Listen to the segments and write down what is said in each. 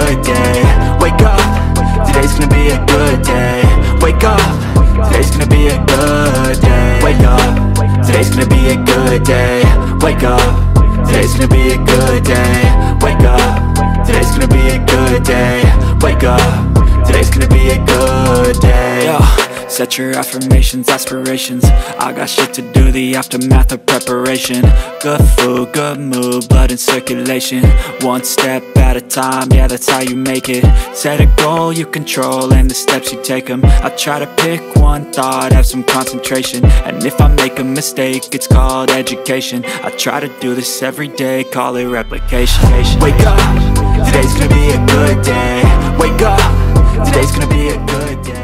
good day. Wake up, today's gonna be a good day. Wake up, today's gonna be a good day. Wake up, today's gonna be a good day. Wake up, today's gonna be a good day. Wake up, today's gonna be a good day. Wake up, today's gonna be a good day. Yo, set your affirmations, aspirations. I got shit to do, the aftermath of preparation. Good food, good mood, blood in circulation. One step at a time, yeah, that's how you make it. Set a goal you control and the steps you take them. I try to pick one thought, have some concentration. And if I make a mistake, it's called education. I try to do this every day, call it replication. Wake up, today's gonna be a good day. Wake up, today's gonna be a good day.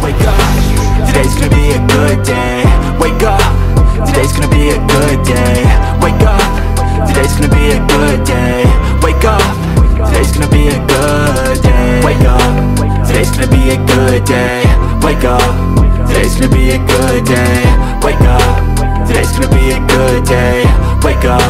Wake up, today's gonna be a good day. Wake up, today's gonna be a good day. Wake up, today's gonna be a good day. Wake up, today's gonna be a good day. Wake up, today's gonna be a good day. Wake up, today's gonna be a good day. Wake up, today's gonna be a good day.